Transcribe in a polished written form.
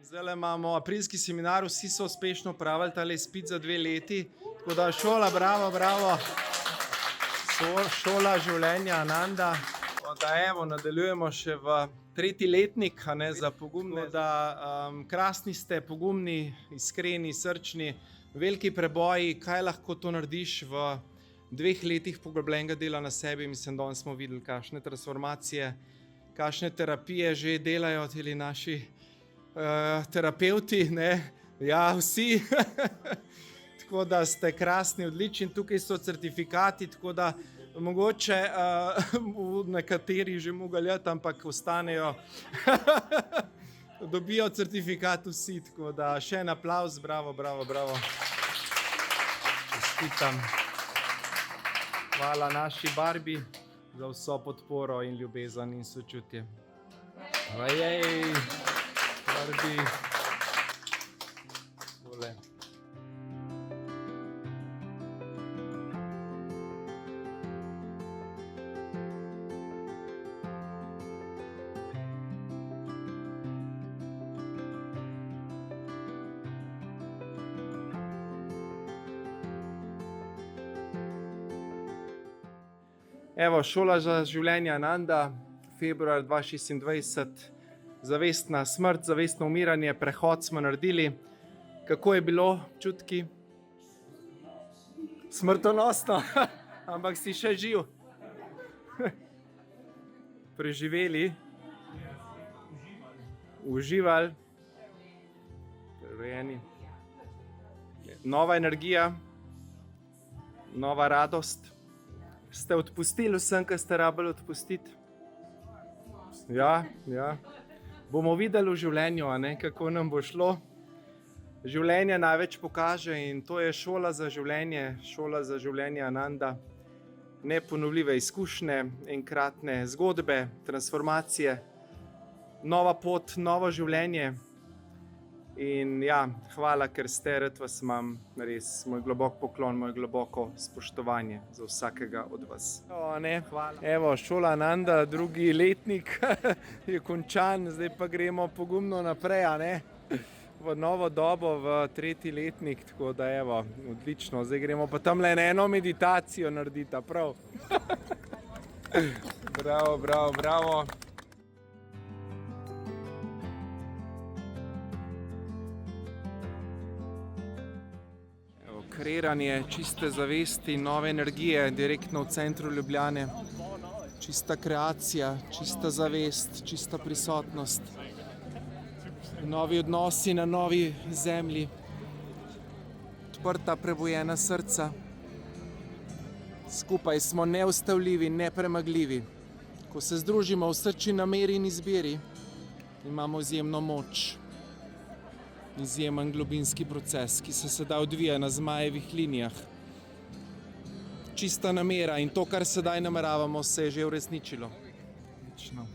Zdaj imamo aprilski seminar, vsi so uspešno opravili tale izpit za 2 leti. Tako da šola, bravo, bravo. Šola življenja Ananda. Da evo, nadaljujemo še v 3. letnik, za pogumne. Krasni ste, pogumni, iskreni, srčni, veliki preboji. Kaj lahko to narediš v 2 letih poglobljenega dela na sebi? Mislim, danes smo videli, kakšne transformacije, kakšne terapije že delajo teli naši terapevti, ne? Ja, vsi. Tako da ste krasni, odlični. Tukaj so certifikati, tako da mogoče nekateri že mogaljati, ampak ostanejo, dobijo certifikat vsi. Tako da še en aplavz, bravo, bravo, bravo. Čestitam. Hvala naši Barbi za vso podporo in ljubezen in sočutje. Ojej, Barbi. Tole. Evo, šola za življenje Ananda, februar 2026, zavestna smrt, zavestno umiranje, prehod smo naredili. Kako je bilo čutki? Smrtonosno, ampak si še živ. Preživeli. Uživali. Prerojeni. Nova energija, nova radost. Ste odpustili vsem, kar ste rabili odpustiti? Ja. Bomo videli v življenju, kako nam bo šlo. Življenje največ pokaže in to je šola za življenje Ananda. Neponovljive izkušnje, enkratne zgodbe, transformacije, nova pot, novo življenje. In ja, hvala, ker ste, rad vas imam, res moj globok poklon, moje globoko spoštovanje za vsakega od vas. Hvala. Evo, šola Ananda, 2. letnik je končan, zdaj pa gremo pogumno naprej, v novo dobo, v 3. letnik, tako da evo, odlično. Zdaj gremo pa tamle eno meditacijo narediti, prav. Bravo, bravo, bravo. Kreiranje čiste zavesti, nove energije, direktno v centru Ljubljane. Čista kreacija, čista zavest, čista prisotnost. Novi odnosi na novi zemlji. Odprta, prebujena srca. Skupaj smo neustavljivi, nepremagljivi. Ko se združimo v srči, nameri in izbiri, imamo izjemno moč. Izjemen globinski proces, ki se sedaj odvija na zmajevih linijah. Čista namera in to, kar sedaj nameravamo, se je že uresničilo. Lično.